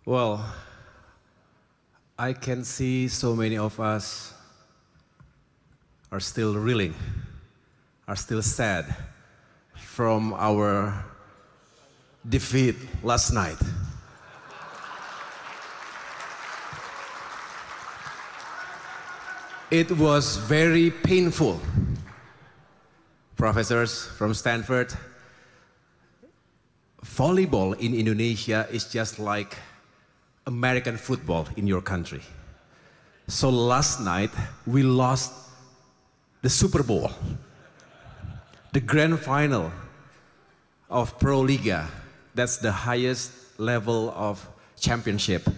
Well, I can see so many of us are still reeling, are still sad from our defeat last night. It was very painful. Professors from Stanford, volleyball in Indonesia is just like American football in your country. So last night we lost the Super Bowl, the grand final of Pro Liga. That's the highest level of championship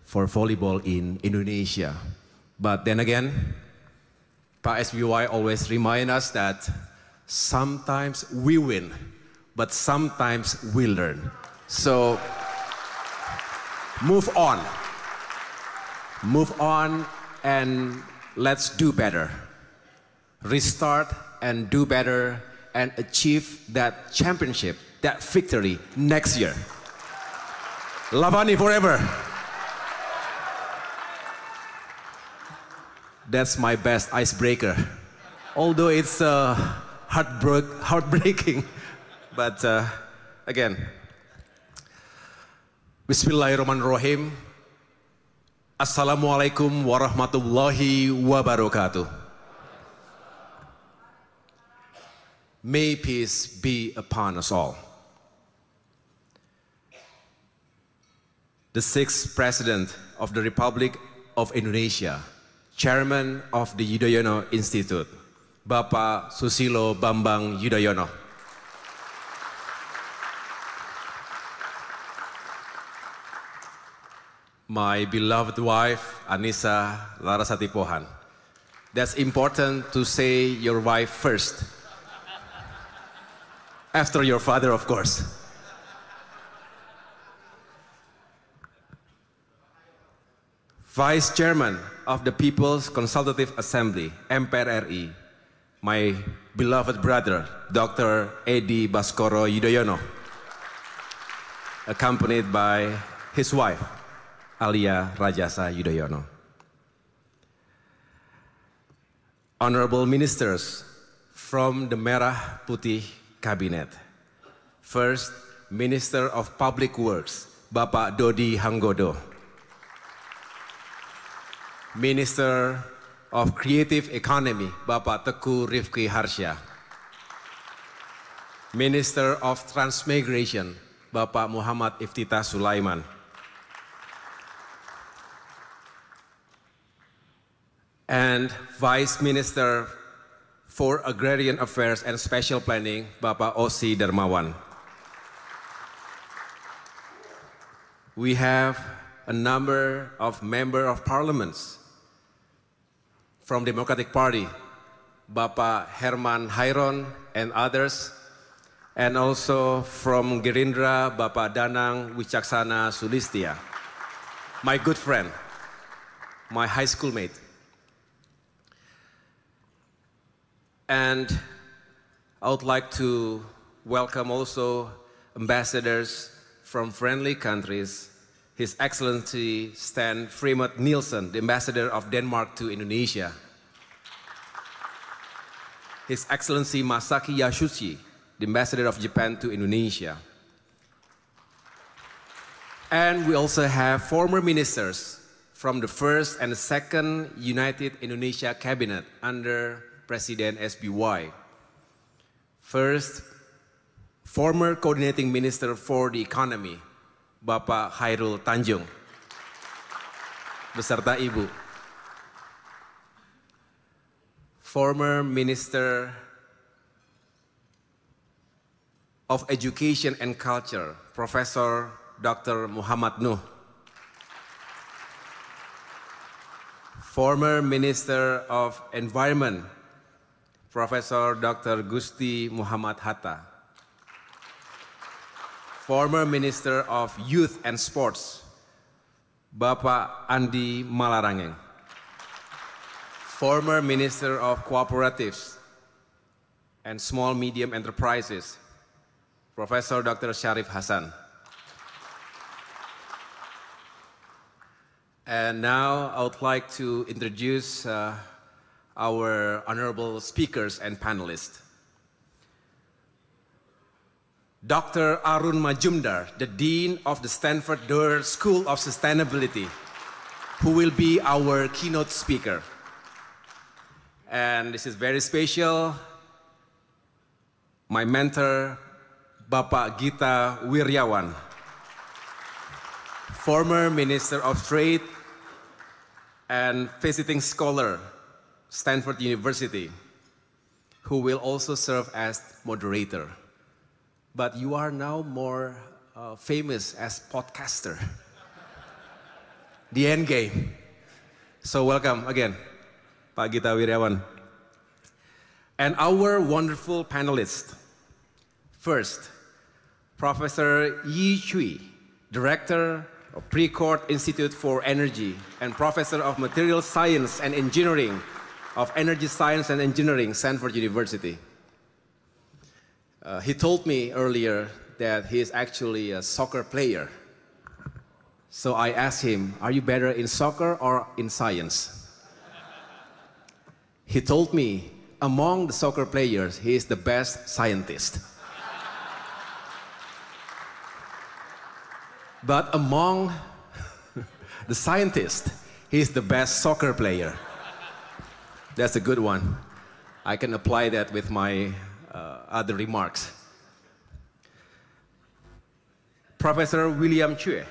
for volleyball in Indonesia. But then again, Pak SBY always remind us that sometimes we win, but sometimes we learn. So move on and let's do better. Restart and do better and achieve that championship, that victory next year. Lavani forever. That's my best icebreaker. Although it's heartbreaking, but again, Bismillahirrahmanirrahim. Assalamualaikum warahmatullahi wabarakatuh. May peace be upon us all. The sixth President of the Republic of Indonesia, Chairman of the Yudhoyono Institute, Bapak Susilo Bambang Yudhoyono. My beloved wife, Anissa Larasati Pohan. That's important to say your wife first. After your father, of course. Vice Chairman of the People's Consultative Assembly, MPR RI, my beloved brother, Dr. Edi Baskoro Yudhoyono, accompanied by his wife, Alia Rajasa Yudhoyono. Honorable Ministers from the Merah Putih Cabinet. First, Minister of Public Works, Bapak Dodi Hanggodo. Minister of Creative Economy, Bapak Teguh Rifki Harsha. Minister of Transmigration, Bapak Muhammad Iftitah Sulaiman. And Vice Minister for Agrarian Affairs and Special Planning, Bapak Osi Darmawan. We have a number of Member of Parliaments from Democratic Party, Bapak Herman Hairon and others, and also from Gerindra, Bapak Danang Wicaksana Sulistia, my good friend, my high school mate. And I would like to welcome also ambassadors from friendly countries, His Excellency Stan Fremont Nielsen, the Ambassador of Denmark to Indonesia. His Excellency Masaki Yasushi, the Ambassador of Japan to Indonesia. And we also have former ministers from the first and second United Indonesia Cabinet under Presiden SBY. First, former Coordinating Minister for the Economy, Bapak Hairul Tanjung, beserta Ibu. Former Minister of Education and Culture, Professor Dr. Muhammad Nuh. Former Minister of Environment, Professor Dr. Gusti Muhammad Hatta. Former Minister of Youth and Sports, Bapak Andi Malarangeng. Former Minister of Cooperatives and Small Medium Enterprises, Professor Dr. Syarif Hasan. And now I would like to introduce our honorable speakers and panelists. Dr. Arun Majumdar, the Dean of the Stanford Doerr School of Sustainability, who will be our keynote speaker. And this is very special. My mentor, Bapak Gita Wirjawan, former Minister of Trade and visiting scholar, Stanford University, who will also serve as moderator. But you are now more famous as podcaster. The end game. So welcome again, Pak Gita Wirjawan. And our wonderful panelists. First, Professor Yi Chui, Director of Precourt Institute for Energy and Professor of Material Science and Engineering of Energy Science and Engineering, Stanford University. He told me earlier that he is actually a soccer player. So I asked him, are you better in soccer or in science? He told me, among the soccer players, he is the best scientist. But among the scientists, he is the best soccer player. That's a good one. I can apply that with my other remarks. Professor William Chue,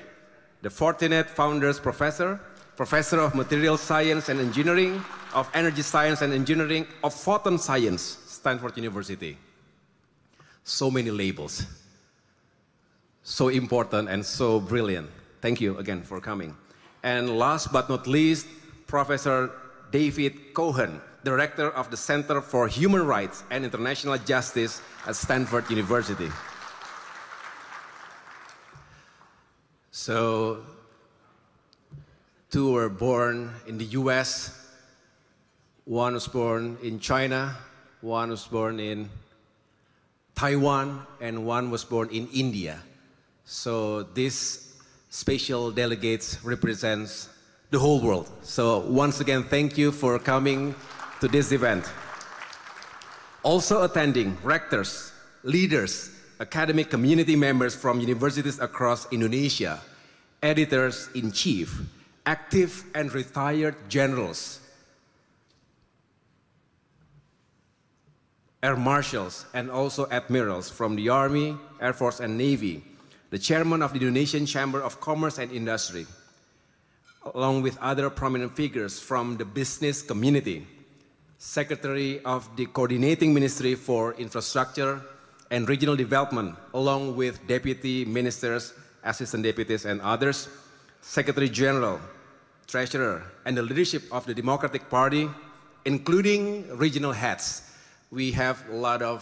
the Fortinet Founders Professor, Professor of Material Science and Engineering, of Energy Science and Engineering, of Photon Science, Stanford University. So many labels. So important and so brilliant. Thank you again for coming. And last but not least, Professor David Cohen, Director of the Center for Human Rights and International Justice at Stanford University. So, two were born in the US, one was born in China, one was born in Taiwan, and one was born in India. So these special delegates represents the whole world. So once again, thank you for coming to this event. Also attending, rectors, leaders, academic community members from universities across Indonesia, editors-in-chief, active and retired generals, air marshals, and also admirals from the Army, Air Force, and Navy, the chairman of the Indonesian Chamber of Commerce and Industry, along with other prominent figures from the business community, Secretary of the Coordinating Ministry for Infrastructure and Regional Development, along with deputy ministers, assistant deputies, and others, Secretary General, Treasurer, and the leadership of the Democratic Party, including regional heads. We have a lot of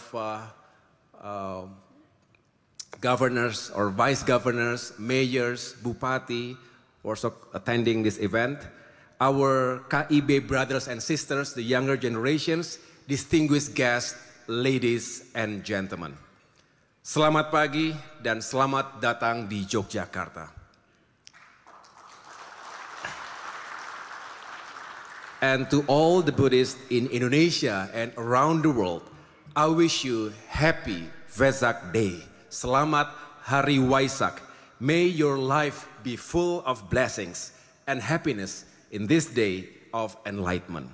governors or vice governors, mayors, bupati, also attending this event. Our KIB brothers and sisters, the younger generations, distinguished guests, ladies and gentlemen. Selamat pagi dan selamat datang di Yogyakarta. And to all the Buddhists in Indonesia and around the world, I wish you happy Vesak Day. Selamat Hari Waisak. May your life be full of blessings and happiness in this day of enlightenment.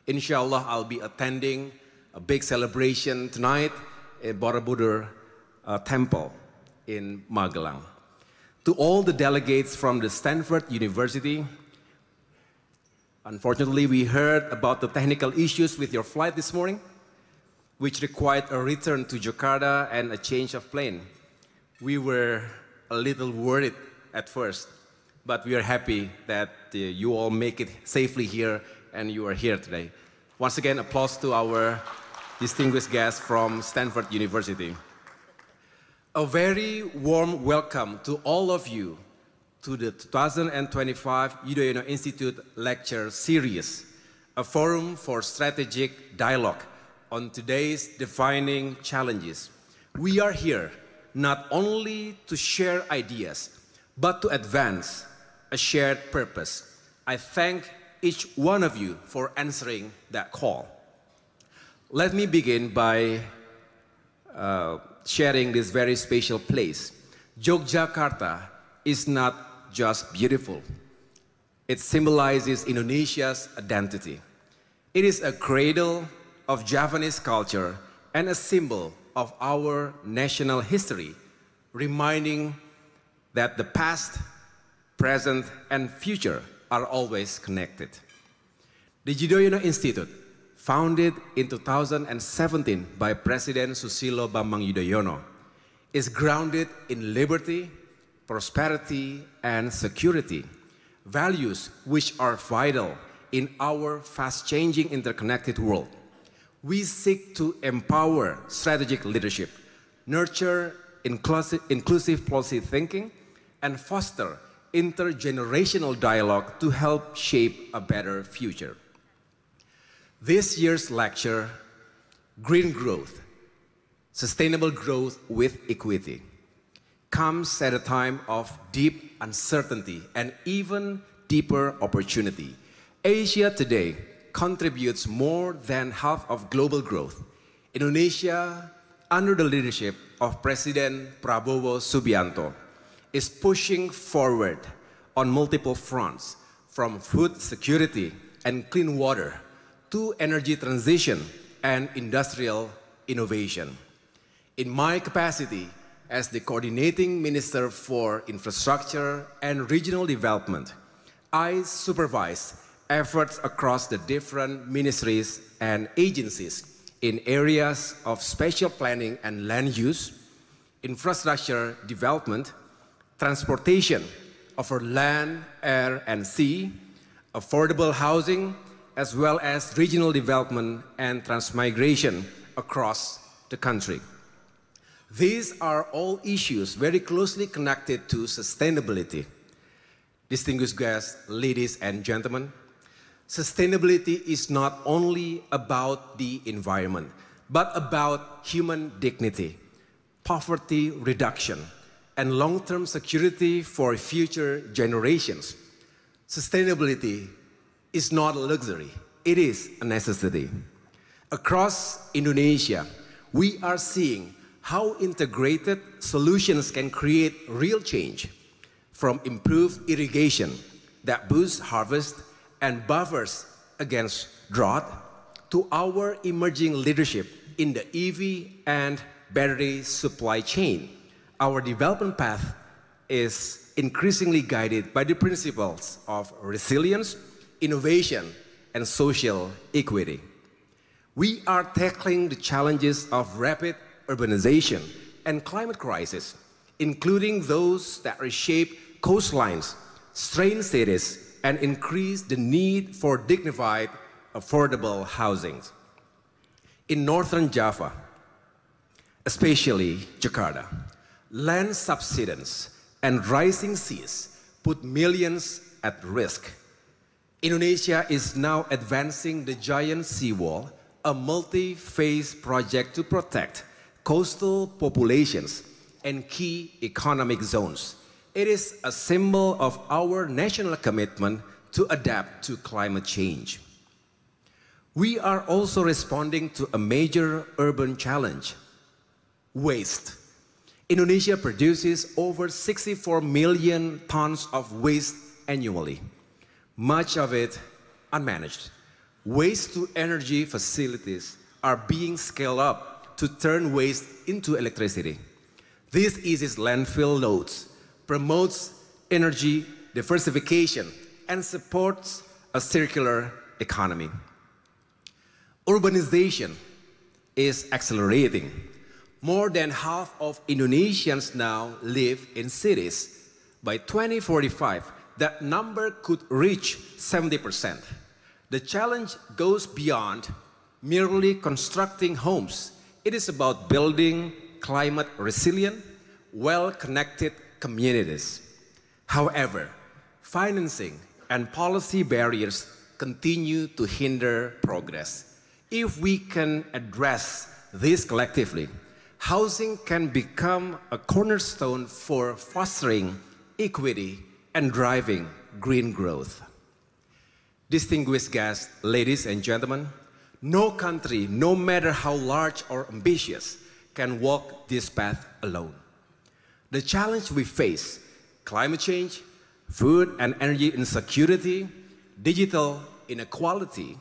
Inshallah, I'll be attending a big celebration tonight at Borobudur Temple in Magelang. To all the delegates from the Stanford University, unfortunately, we heard about the technical issues with your flight this morning, which required a return to Jakarta and a change of plane. We were a little worried at first, but we are happy that you all make it safely here and you are here today. Once again, applause to our distinguished guests from Stanford University. A very warm welcome to all of you to the 2025 Yudhoyono Institute Lecture Series, a forum for strategic dialogue on today's defining challenges. We are here not only to share ideas, but to advance a shared purpose, I thank each one of you for answering that call. Let me begin by sharing this very special place. Yogyakarta is not just beautiful. It symbolizes Indonesia's identity. It is a cradle of Javanese culture and a symbol of our national history, reminding that the past, present, and future are always connected. The Yudhoyono Institute, founded in 2017 by Presiden Susilo Bambang Yudhoyono, is grounded in liberty, prosperity, and security, values which are vital in our fast-changing interconnected world. We seek to empower strategic leadership, nurture inclusive policy thinking, and foster intergenerational dialogue to help shape a better future. This year's lecture, Green Growth, Sustainable Growth with Equity, comes at a time of deep uncertainty and even deeper opportunity. Asia today contributes more than half of global growth. Indonesia, under the leadership of President Prabowo Subianto, is pushing forward on multiple fronts, from food security and clean water to energy transition and industrial innovation. In my capacity as the Coordinating Minister for Infrastructure and Regional Development, I supervise efforts across the different ministries and agencies in areas of spatial planning and land use, infrastructure development, transportation over land, air, and sea, affordable housing, as well as regional development and transmigration across the country. These are all issues very closely connected to sustainability. Distinguished guests, ladies and gentlemen, sustainability is not only about the environment, but about human dignity, poverty reduction, and long-term security for future generations. Sustainability is not a luxury, it is a necessity. Across Indonesia, we are seeing how integrated solutions can create real change, from improved irrigation that boosts harvest and buffers against drought, to our emerging leadership in the EV and battery supply chain. Our development path is increasingly guided by the principles of resilience, innovation, and social equity. We are tackling the challenges of rapid urbanization and climate crisis, including those that reshape coastlines, strain cities, and increase the need for dignified, affordable housing. In northern Java, especially Jakarta, land subsidence and rising seas put millions at risk. Indonesia is now advancing the giant seawall, a multi-phase project to protect coastal populations and key economic zones. It is a symbol of our national commitment to adapt to climate change. We are also responding to a major urban challenge: waste. Indonesia produces over 64 million tons of waste annually, much of it unmanaged. Waste-to-energy facilities are being scaled up to turn waste into electricity. This eases landfill loads, promotes energy diversification, and supports a circular economy. Urbanization is accelerating. More than half of Indonesians now live in cities. By 2045, that number could reach 70%. The challenge goes beyond merely constructing homes. It is about building climate-resilient, well-connected communities. However, financing and policy barriers continue to hinder progress. If we can address this collectively, housing can become a cornerstone for fostering equity and driving green growth. Distinguished guests, ladies and gentlemen, no country, no matter how large or ambitious, can walk this path alone. The challenge we face, climate change, food and energy insecurity, digital inequality,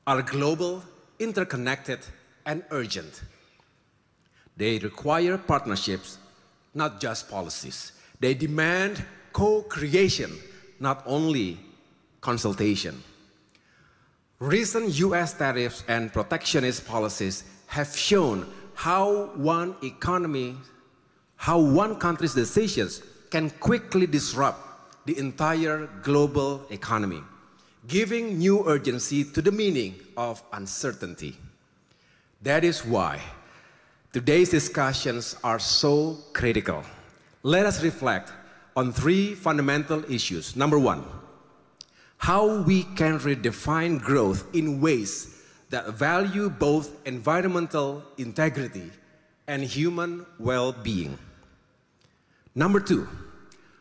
are global, interconnected, and urgent. They require partnerships, not just policies. They demand co-creation, not only consultation. Recent US tariffs and protectionist policies have shown how one country's decisions can quickly disrupt the entire global economy, giving new urgency to the meaning of uncertainty. That is why today's discussions are so critical. Let us reflect on three fundamental issues. Number one, how we can redefine growth in ways that value both environmental integrity and human well-being. Number two,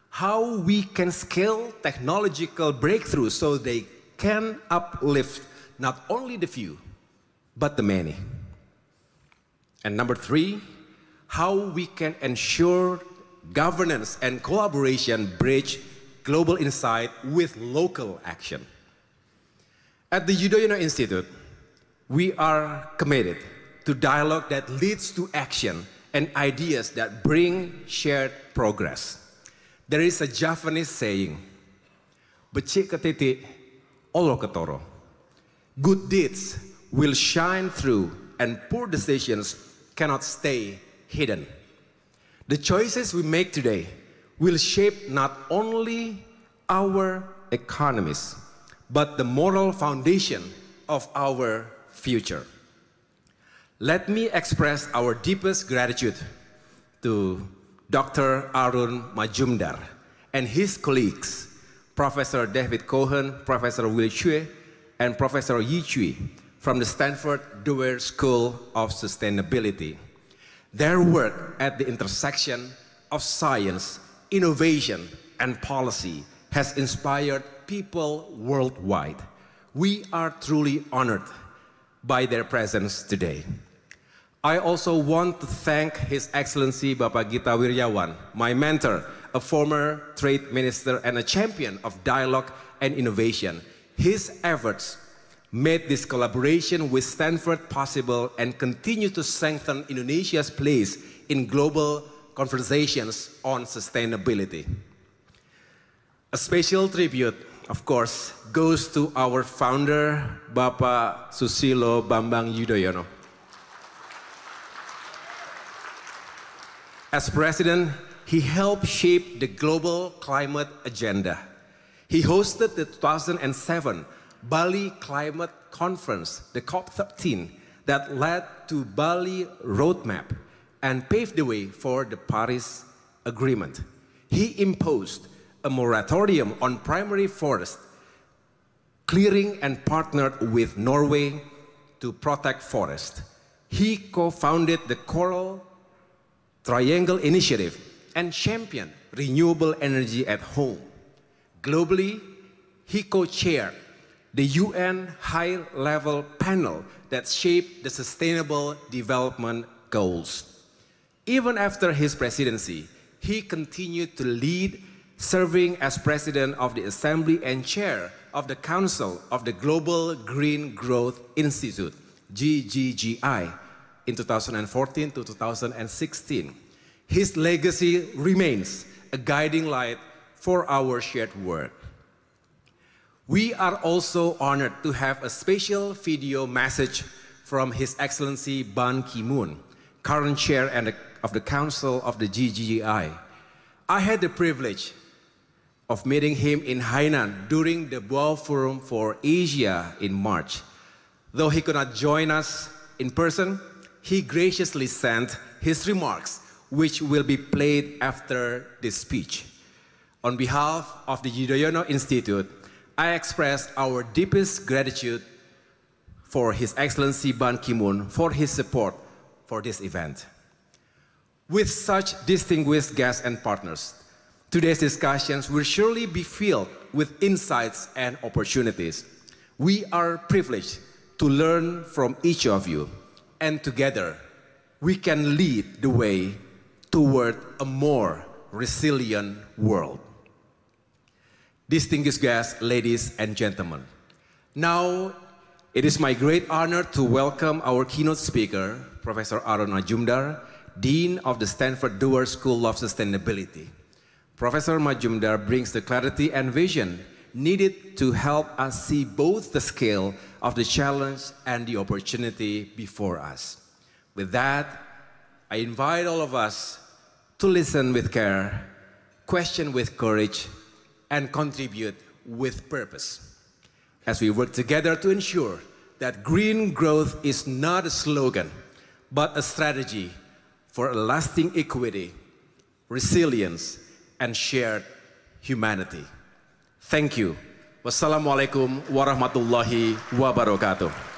how we can scale technological breakthroughs so they can uplift not only the few, but the many. And number three, how we can ensure governance and collaboration bridge global insight with local action. At the Yudhoyono Institute, we are committed to dialogue that leads to action and ideas that bring shared progress. There is a Javanese saying, "Becik ke titik, olo ketoro." Good deeds will shine through and poor decisions cannot stay hidden. The choices we make today will shape not only our economies, but the moral foundation of our future. Let me express our deepest gratitude to Dr. Arun Majumdar and his colleagues, Professor David Cohen, Professor Will Chue, and Professor Yi Chui from the Stanford Doerr School of Sustainability. Their work at the intersection of science, innovation, and policy has inspired people worldwide. We are truly honored by their presence today. I also want to thank His Excellency Bapak Gita Wirjawan, my mentor, a former trade minister and a champion of dialogue and innovation. His efforts made this collaboration with Stanford possible and continue to strengthen Indonesia's place in global conversations on sustainability. A special tribute, of course, goes to our founder, Bapak Susilo Bambang Yudhoyono. As president, he helped shape the global climate agenda. He hosted the 2007 Bali Climate Conference, the COP13, that led to Bali Roadmap and paved the way for the Paris Agreement. He imposed a moratorium on primary forest clearing and partnered with Norway to protect forest. He co-founded the Coral Triangle Initiative and championed renewable energy at home. Globally, he co-chaired the UN high-level panel that shaped the Sustainable Development Goals. Even after his presidency, he continued to lead, serving as president of the Assembly and chair of the Council of the Global Green Growth Institute, GGGI, in 2014 to 2016. His legacy remains a guiding light for our shared work. We are also honored to have a special video message from His Excellency Ban Ki-moon, current chair of the Council of the GGGI. I had the privilege of meeting him in Hainan during the Boao Forum for Asia in March. Though he could not join us in person, he graciously sent his remarks, which will be played after this speech. On behalf of the Yudhoyono Institute, I express our deepest gratitude for His Excellency Ban Ki-moon for his support for this event. With such distinguished guests and partners, today's discussions will surely be filled with insights and opportunities. We are privileged to learn from each of you, and together we can lead the way toward a more resilient world. Distinguished guests, ladies and gentlemen, now it is my great honor to welcome our keynote speaker, Professor Aaron Majumdar, Dean of the Stanford Doerr School of Sustainability. Professor Majumdar brings the clarity and vision needed to help us see both the scale of the challenge and the opportunity before us. With that, I invite all of us to listen with care, question with courage, and contribute with purpose, as we work together to ensure that green growth is not a slogan, but a strategy for a lasting equity, resilience, and shared humanity. Thank you. Wassalamualaikum warahmatullahi wabarakatuh.